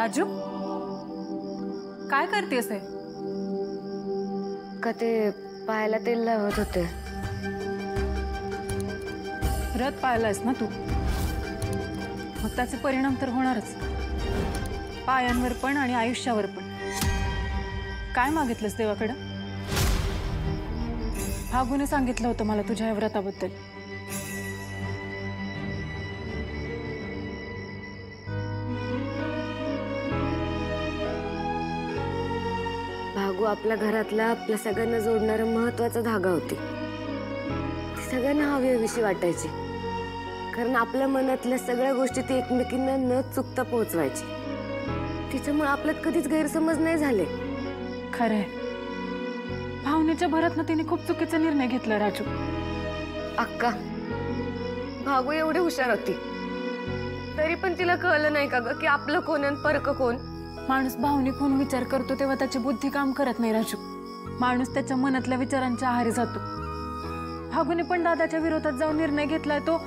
राजू, काय करतेस? का ते पायाला तेल लावत होते. रथ पाळलायस ना तू, मग त्याचे परिणाम तर होणारच, पायांवर पण आणि आयुष्यावर पण. काय मागितलंस देवाकडं? भागूने सांगितलं होतं मला तुझ्या या व्रताबद्दल. भागू आपल्या घरातला आपल्या सगळ्यांना जोडणारा महत्वाचा धागा होती. ती सगळ्यांना हवीहवीशी वाटायची, कारण आपल्या मनातल्या सगळ्या गोष्टी ती एकमेकींना न चुकता पोहोचवायची. तिच्यामुळे आपल्यात कधीच गैरसमज नाही झाले. खरंय, भावनेच्या भरातनं तिने खूप चुकीचा निर्णय घेतला राजू. अक्का, भागू एवढी हुशार होती, तरी पण तिला कळलं नाही का ग की आपलं कोण आणि परक कोण. माणूस भावनिक होऊन विचार करतो तेव्हा त्याची बुद्धी काम करत नाही राजू. माणूस त्याच्या मनातल्या विचारांच्या आहारी जातो. भागूने पण दादाच्या विरोधात जाऊन निर्णय घेतलाय, तो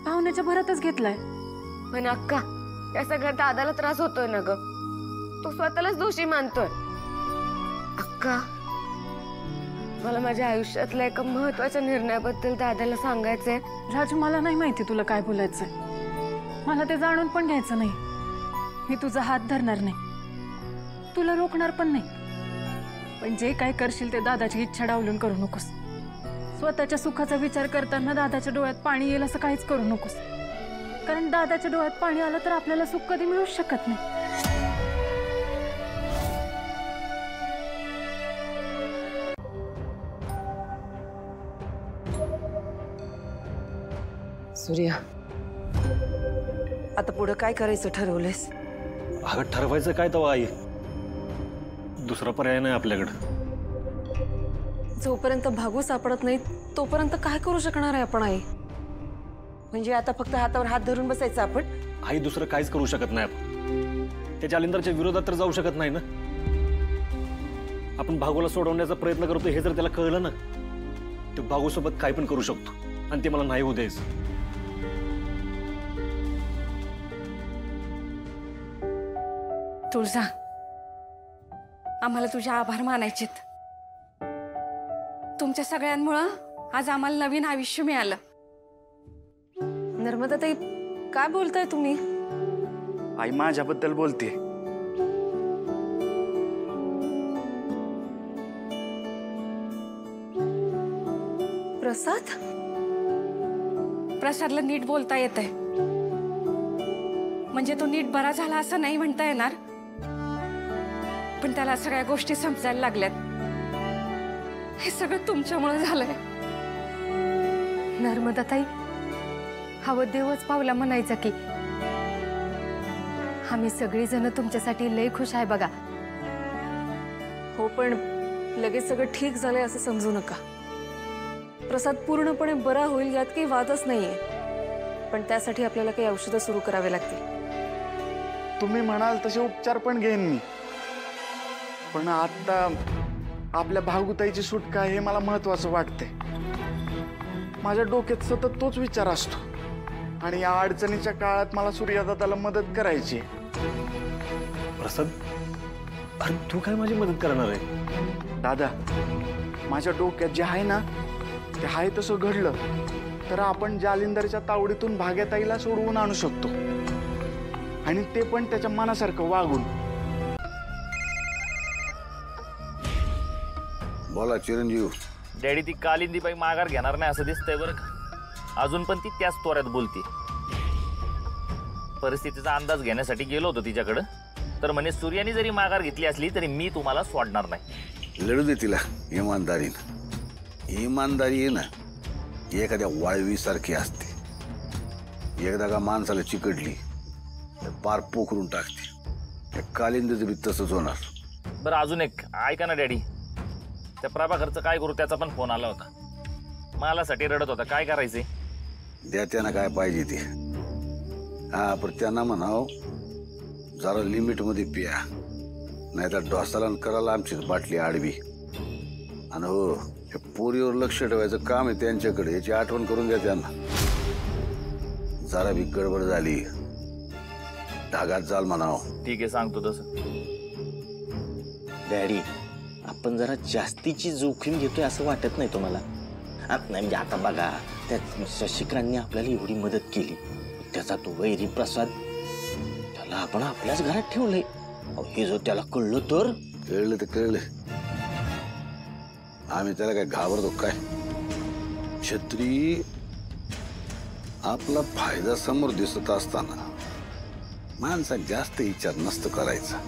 भावनेच्या भरातच घेतलाय. पण अक्का, या सगळ्यात दादाला त्रास होतोय ना ग. तो स्वतःलाच दोषी मानतोय. अक्का, मला माझ्या आयुष्यातल्या एका महत्वाच्या निर्णयाबद्दल दादाला सांगायचंय. राजू, मला नाही माहिती तुला काय बोलायचंय. मला ते जाणून पण घ्यायचं नाही. मी तुझा हात धरणार नाही, तुला रोखणार पण नाही. पण जे काय करशील ते दादाची इच्छा डावलून करू नकोस. स्वतःच्या सुखाचा विचार करताना दादाच्या डोळ्यात पाणी येईल असं काहीच करू नकोस, कारण दादाच्या डोळ्यात पाणी आलं तर आपल्याला सुख कधी मिळूच शकत नाही. सूर्या, आता पुढे काय करायचं ठरवलंयस? अगं ठरवायचं काय तवा आई, दुसरा पर्याय नाही आपल्याकडे. जोपर्यंत भागू सापडत नाही तोपर्यंत काय करू शकणार आहे आपण आई? म्हणजे आता फक्त हातावर हात धरून बसायचं आपण? आई, दुसरं काहीच करू शकत नाही आपण. त्याच्या जालिंदरच्या विरोधात तर जाऊ शकत नाही ना. आपण भागूला सोडवण्याचा प्रयत्न करतो हे जर त्याला कळलं ना, तर भागूसोबत काय पण करू शकतो आणि ते मला नाही होऊ द्यायचं. तुळजा, आम्हाला तुझे आभार मानायचेत. तुमच्या सगळ्यांमुळं आज आम्हाला नवीन आयुष्य मिळालं. नर्मदा ताई, काय बोलताय तुम्ही? आई माझ्याबद्दल बोलते. प्रसाद? प्रसादला नीट बोलता येतंय, म्हणजे तो नीट बरा झाला असं नाही म्हणता येणार, पण त्याला सगळ्या गोष्टी समजायला लागल्यात. हे सगळं तुमच्यामुळे झालंय. नर्मदा ताई, हवं देवच पावला म्हणायचं की. आम्ही सगळीजण तुमच्यासाठी लय खुश आहे बघा. हो, पण लगेच सगळं ठीक झालंय असं समजू नका. प्रसाद पूर्णपणे बरा होईल यात काही वादच नाहीये, पण त्यासाठी आपल्याला काही औषधं सुरू करावे लागतील. तुम्ही म्हणाल तसे उपचार पण घेईन मी, पण आता आपल्या भागुताईची सुटका हे मला महत्वाचं वाटते. माझ्या डोक्यात सतत तोच विचार असतो आणि या अडचणीच्या काळात मला सूर्यदादाला मदत करायची. प्रसाद, अरे तू काय माझी मदत करणार आहे? दादा, माझ्या डोक्यात जे आहे ना ते आहे तसं घडलं तर आपण जालिंदरच्या तावडीतून भाग्यताईला सोडवून आणू शकतो, आणि ते पण त्याच्या मनासारखं वागून. बोला चिरंजीव. डॅडी, ती कालिंदीबाई माघार घेणार नाही असं दिसतंय बरं का. अजून पण ती त्याच तोऱ्यात बोलते. परिस्थितीचा अंदाज घेण्यासाठी गेलो होतो तिच्याकडं, तर म्हणे सूर्याने जरी माघार घेतली असली तरी मी तुम्हाला सोडणार नाही. लढू दे तिला इमानदारीनं. इमानदारी आहे ना एखाद्या वाळवीसारखी असते. एकदा का माणसाला चिकटली तर पार पोखरून टाकते. कालिंदीचं बी तसंच होणार. बरं, अजून एक ऐका ना डॅडी, त्या प्रभाकरचं काय करू? त्याचा पण फोन आला होता, मालासाठी रडत होता. काय करायचंय? द्या त्यांना काय पाहिजे ते. हा, पण त्यांना म्हणाव जरा लिमिटमध्ये पिया, नाहीतर डोसाला करायला आमचीच बाटली आडवी. आणि हो, हे पोरीवर लक्ष ठेवायचं काम आहे त्यांच्याकडे, याची आठवण करून द्या त्यांना. जरा बी गडबड झाली ढगात जाल म्हणाव. ठीक आहे, सांगतो तसं. डॅडी, आपण जरा जास्तीची जोखीम घेतोय असं वाटत नाही तुम्हाला? नाही म्हणजे आता बघा, त्या शशिकांतनी आपल्याला एवढी मदत केली, त्याचा तो वैरी प्रसाद, त्याला आपण आपल्याच घरात ठेवलंय. हे जर त्याला कळलं तर? कळलं तर कळलं. आम्ही त्याला काय घाबरतो काय? छत्री आपला फायदा समोर दिसत असताना माणसात जास्त विचार नसतो करायचा.